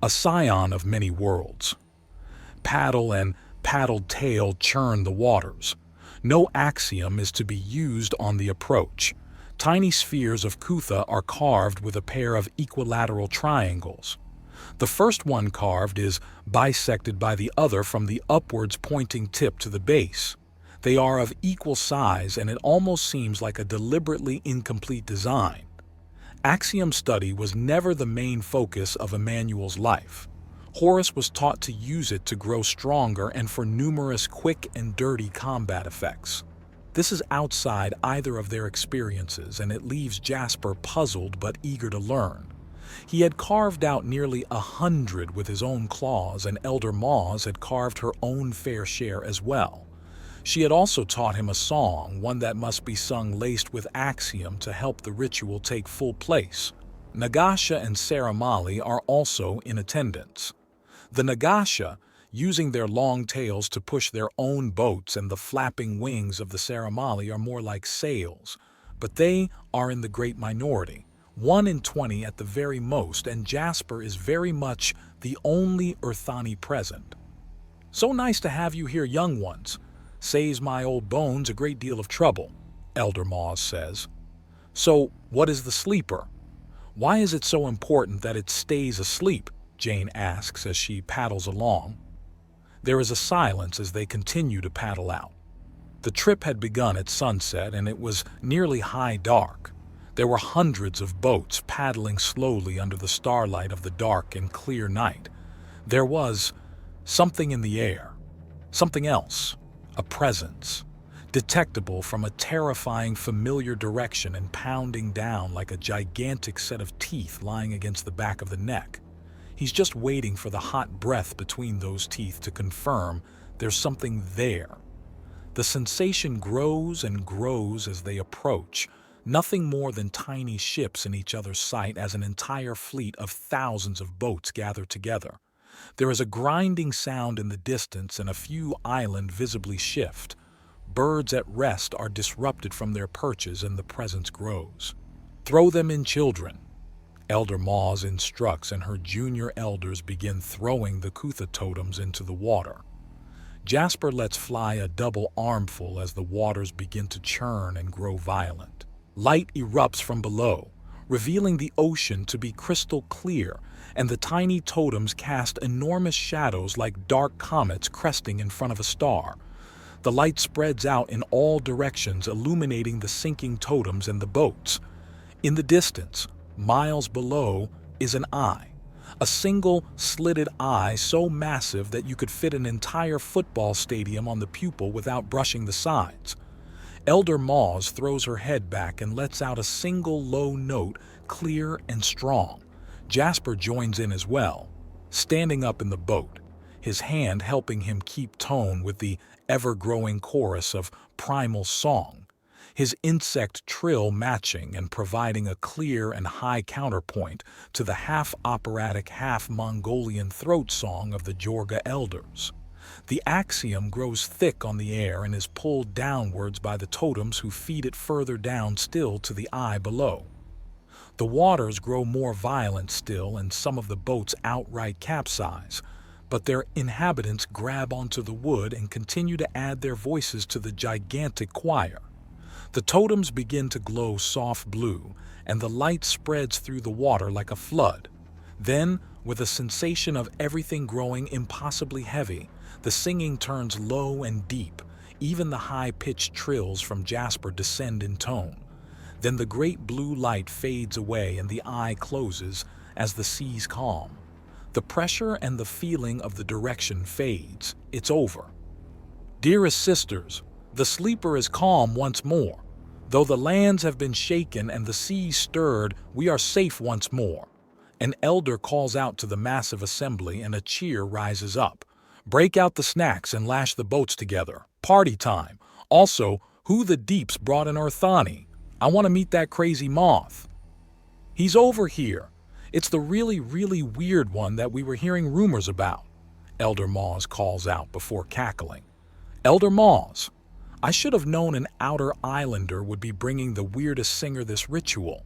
a scion of many worlds. Paddle and paddled tail churn the waters. No axiom is to be used on the approach. Tiny spheres of Kutha are carved with a pair of equilateral triangles. The first one carved is bisected by the other from the upwards pointing tip to the base. They are of equal size, and it almost seems like a deliberately incomplete design. Axiom study was never the main focus of Emmanuel's life. Horus was taught to use it to grow stronger and for numerous quick and dirty combat effects. This is outside either of their experiences, and it leaves Jasper puzzled but eager to learn. He had carved out nearly 100 with his own claws, and Elder Maz had carved her own fair share as well. She had also taught him a song, one that must be sung laced with axiom to help the ritual take full place. Nagasha and Saramali are also in attendance. The Nagasha, using their long tails to push their own boats, and the flapping wings of the Saramali are more like sails, but they are in the great minority, 1 in 20 at the very most, and Jasper is very much the only Urthani present. "So nice to have you here, young ones. Saves my old bones a great deal of trouble," Elder Maz says. "So, what is the sleeper? Why is it so important that it stays asleep?" Jane asks as she paddles along. There is a silence as they continue to paddle out. The trip had begun at sunset, and it was nearly high dark. There were hundreds of boats paddling slowly under the starlight of the dark and clear night. There was something in the air, something else, a presence, detectable from a terrifying familiar direction and pounding down like a gigantic set of teeth lying against the back of the neck. He's just waiting for the hot breath between those teeth to confirm there's something there. The sensation grows and grows as they approach, nothing more than tiny ships in each other's sight as an entire fleet of thousands of boats gather together. There is a grinding sound in the distance, and a few islands visibly shift. Birds at rest are disrupted from their perches, and the presence grows. "Throw them in, children," Elder Maz instructs, and her junior elders begin throwing the Kutha totems into the water. Jasper lets fly a double armful as the waters begin to churn and grow violent. Light erupts from below, revealing the ocean to be crystal clear, and the tiny totems cast enormous shadows like dark comets cresting in front of a star. The light spreads out in all directions, illuminating the sinking totems and the boats. In the distance, miles below, is an eye. A single slitted eye so massive that you could fit an entire football stadium on the pupil without brushing the sides. Elder Maz throws her head back and lets out a single low note, clear and strong. Jasper joins in as well, standing up in the boat, his hand helping him keep tone with the ever-growing chorus of primal song, his insect trill matching and providing a clear and high counterpoint to the half-operatic, half-Mongolian throat song of the Jorga elders. The axiom grows thick on the air and is pulled downwards by the totems, who feed it further down still to the eye below. The waters grow more violent still, and some of the boats outright capsize, but their inhabitants grab onto the wood and continue to add their voices to the gigantic choir. The totems begin to glow soft blue, and the light spreads through the water like a flood. Then, with a sensation of everything growing impossibly heavy, the singing turns low and deep. Even the high-pitched trills from Jasper descend in tone. Then the great blue light fades away and the eye closes as the seas calm. The pressure and the feeling of the direction fades. It's over. Dearest sisters, the sleeper is calm once more. Though the lands have been shaken and the seas stirred, we are safe once more. An elder calls out to the massive assembly, and a cheer rises up. Break out the snacks and lash the boats together. Party time. Also, who the deeps brought an Orthani? I want to meet that crazy moth. He's over here. It's the really weird one that we were hearing rumors about, Elder Maz calls out before cackling. Elder Maz, I should have known an outer islander would be bringing the weirdest singer this ritual.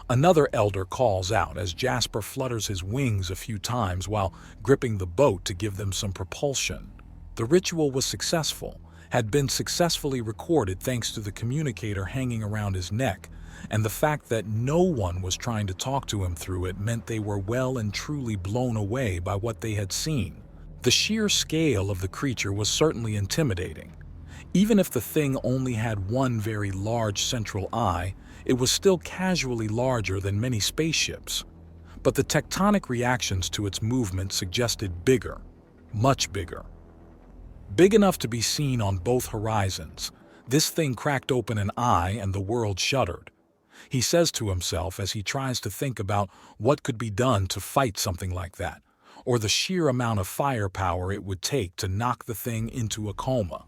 Another elder calls out as Jasper flutters his wings a few times while gripping the boat to give them some propulsion. The ritual was successful, had been successfully recorded thanks to the communicator hanging around his neck, and the fact that no one was trying to talk to him through it meant they were well and truly blown away by what they had seen. The sheer scale of the creature was certainly intimidating. Even if the thing only had one very large central eye, it was still casually larger than many spaceships. But the tectonic reactions to its movement suggested bigger, much bigger. Big enough to be seen on both horizons, this thing cracked open an eye and the world shuddered. He says to himself as he tries to think about what could be done to fight something like that, or the sheer amount of firepower it would take to knock the thing into a coma.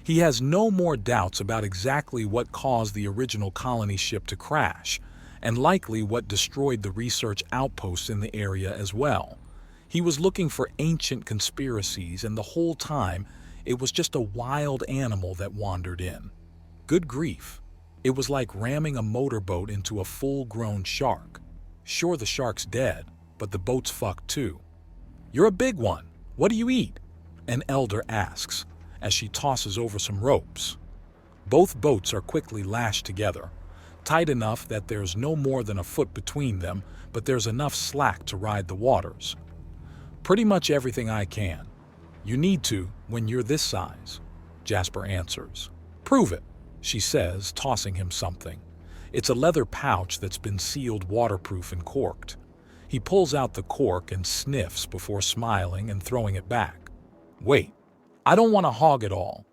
He has no more doubts about exactly what caused the original colony ship to crash, and likely what destroyed the research outposts in the area as well. He was looking for ancient conspiracies, and the whole time it was just a wild animal that wandered in. Good grief. It was like ramming a motorboat into a full-grown shark. Sure, the shark's dead, but the boat's fucked too. "You're a big one. What do you eat?" an elder asks, as she tosses over some ropes. Both boats are quickly lashed together, tight enough that there's no more than a foot between them, but there's enough slack to ride the waters. "Pretty much everything I can. You need to when you're this size," Jasper answers. "Prove it," she says, tossing him something. It's a leather pouch that's been sealed waterproof and corked. He pulls out the cork and sniffs before smiling and throwing it back. "Wait. I don't want to hog it all."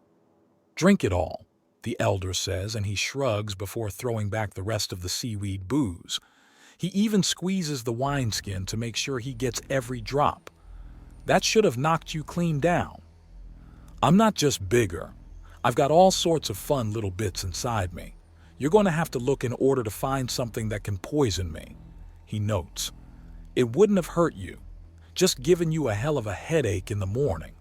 "Drink it all," the elder says, and he shrugs before throwing back the rest of the seaweed booze. He even squeezes the wineskin to make sure he gets every drop. "That should have knocked you clean down." "I'm not just bigger. I've got all sorts of fun little bits inside me. You're going to have to look in order to find something that can poison me," he notes. "It wouldn't have hurt you, just given you a hell of a headache in the morning,"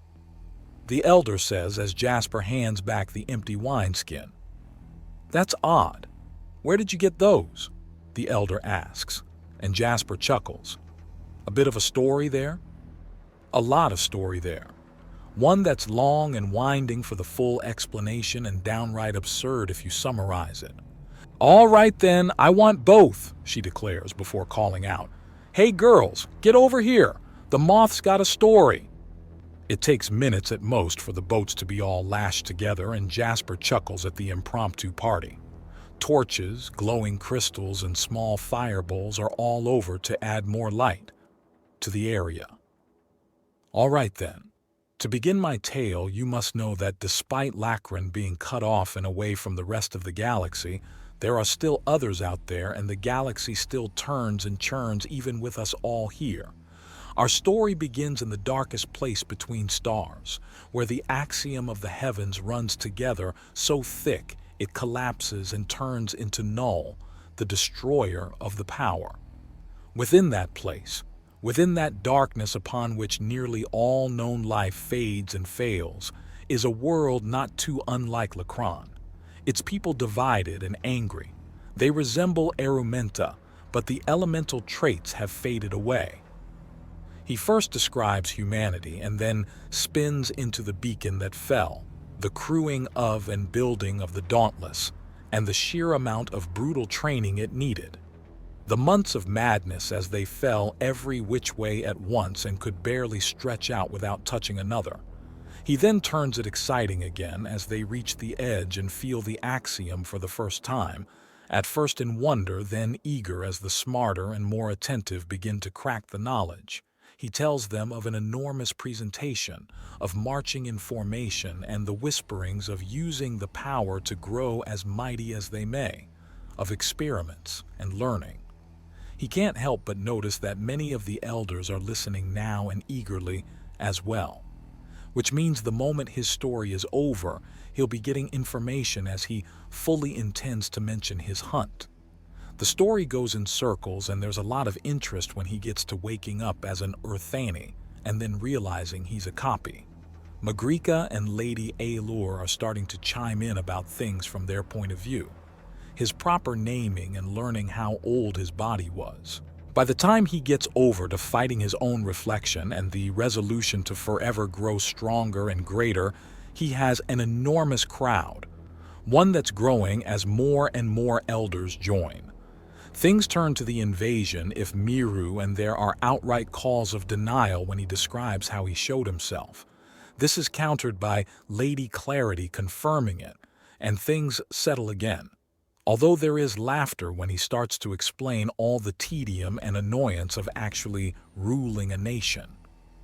the elder says as Jasper hands back the empty wineskin. "That's odd. Where did you get those?" the elder asks, and Jasper chuckles. "A bit of a story there?" "A lot of story there. One that's long and winding for the full explanation and downright absurd if you summarize it." "All right then, I want both," she declares before calling out. "Hey girls, get over here. The moth's got a story." It takes minutes at most for the boats to be all lashed together, and Jasper chuckles at the impromptu party. Torches, glowing crystals, and small fire bowls are all over to add more light to the area. "All right then. To begin my tale, you must know that despite Lacran being cut off and away from the rest of the galaxy, there are still others out there, and the galaxy still turns and churns even with us all here. Our story begins in the darkest place between stars, where the axiom of the heavens runs together so thick it collapses and turns into Null, the destroyer of the power. Within that place, within that darkness upon which nearly all known life fades and fails, is a world not too unlike Lacran. Its people divided and angry. They resemble Erumenta, but the elemental traits have faded away. He first describes humanity and then spins into the beacon that fell, the crewing of and building of the Dauntless, and the sheer amount of brutal training it needed. The months of madness as they fell every which way at once and could barely stretch out without touching another. He then turns it exciting again as they reach the edge and feel the axiom for the first time, at first in wonder, then eager as the smarter and more attentive begin to crack the knowledge. He tells them of an enormous presentation, of marching in formation and the whisperings of using the power to grow as mighty as they may, of experiments and learning. He can't help but notice that many of the elders are listening now and eagerly as well, which means the moment his story is over, he'll be getting information as he fully intends to mention his hunt. The story goes in circles, and there's a lot of interest when he gets to waking up as an Earthani and then realizing he's a copy. Magrika and Lady Aelur are starting to chime in about things from their point of view. his proper naming and learning how old his body was. By the time he gets over to fighting his own reflection and the resolution to forever grow stronger and greater, he has an enormous crowd, one that's growing as more and more elders join. Things turn to the invasion if Miru, and there are outright calls of denial when he describes how he showed himself. This is countered by Lady Clarity confirming it, and things settle again. Although there is laughter when he starts to explain all the tedium and annoyance of actually ruling a nation.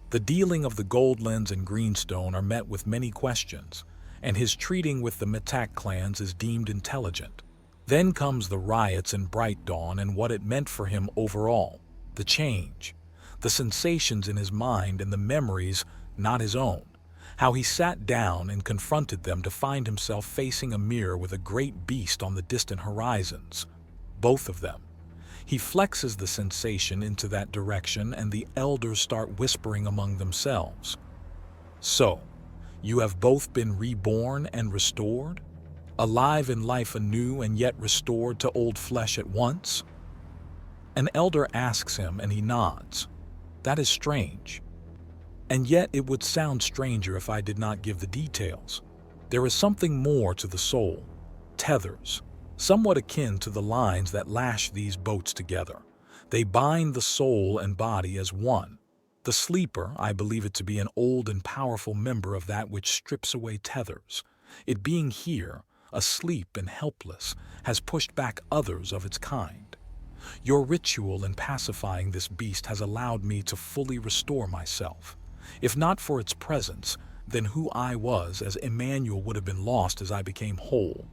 The dealing of the Goldlands and Greenstone are met with many questions, and his treating with the Metak clans is deemed intelligent. Then comes the riots in Bright Dawn and what it meant for him overall, the change, the sensations in his mind and the memories not his own. How he sat down and confronted them to find himself facing a mirror with a great beast on the distant horizons. Both of them. He flexes the sensation into that direction and the elders start whispering among themselves. So, you have both been reborn and restored? Alive in life anew and yet restored to old flesh at once? An elder asks him and he nods. That is strange. And yet it would sound stranger if I did not give the details. There is something more to the soul, tethers, somewhat akin to the lines that lash these boats together. They bind the soul and body as one. The sleeper, I believe it to be an old and powerful member of that which strips away tethers. It being here, asleep and helpless, has pushed back others of its kind. Your ritual in pacifying this beast has allowed me to fully restore myself. If not for its presence, then who I was as Emmanuel would have been lost as I became whole.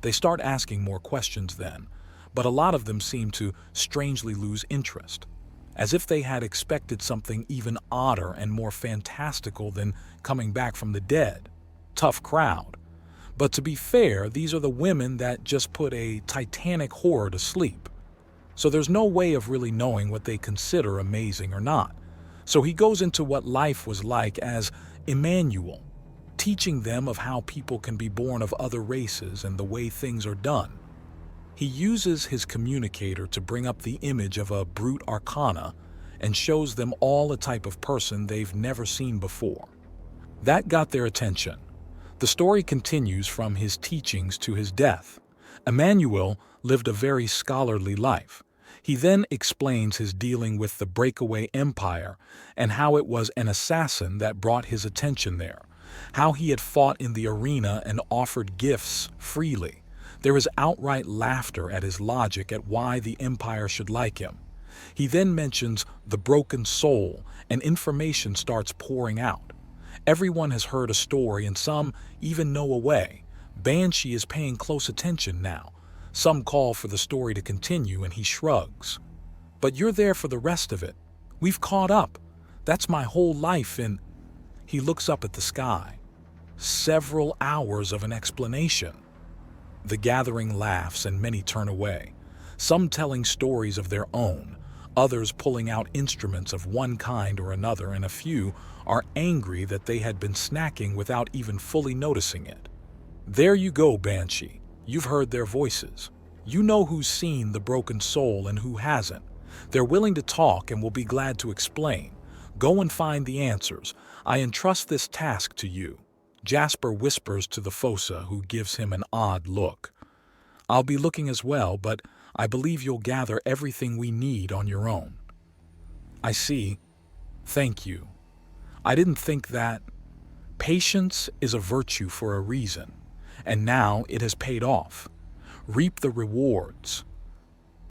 They start asking more questions then, but a lot of them seem to strangely lose interest, as if they had expected something even odder and more fantastical than coming back from the dead. Tough crowd. But to be fair, these are the women that just put a titanic horror to sleep. So there's no way of really knowing what they consider amazing or not. So he goes into what life was like as Emmanuel, teaching them of how people can be born of other races and the way things are done. He uses his communicator to bring up the image of a brute arcana and shows them all a type of person they've never seen before. That got their attention. The story continues from his teachings to his death. Emmanuel lived a very scholarly life. He then explains his dealing with the breakaway empire and how it was an assassin that brought his attention there, how he had fought in the arena and offered gifts freely. There is outright laughter at his logic at why the empire should like him. He then mentions the broken soul and information starts pouring out. Everyone has heard a story and some even know a way. Banshee is paying close attention now. Some call for the story to continue and he shrugs. But you're there for the rest of it. We've caught up. That's my whole life and... He looks up at the sky. Several hours of an explanation. The gathering laughs and many turn away. Some telling stories of their own, others pulling out instruments of one kind or another, and a few are angry that they had been snacking without even fully noticing it. There you go, Banshee. You've heard their voices. You know who's seen the broken soul and who hasn't. They're willing to talk and will be glad to explain. Go and find the answers. I entrust this task to you. Jasper whispers to the Fossa, who gives him an odd look. I'll be looking as well, but I believe you'll gather everything we need on your own. I see. Thank you. I didn't think that. Patience is a virtue for a reason, and now it has paid off. Reap the rewards.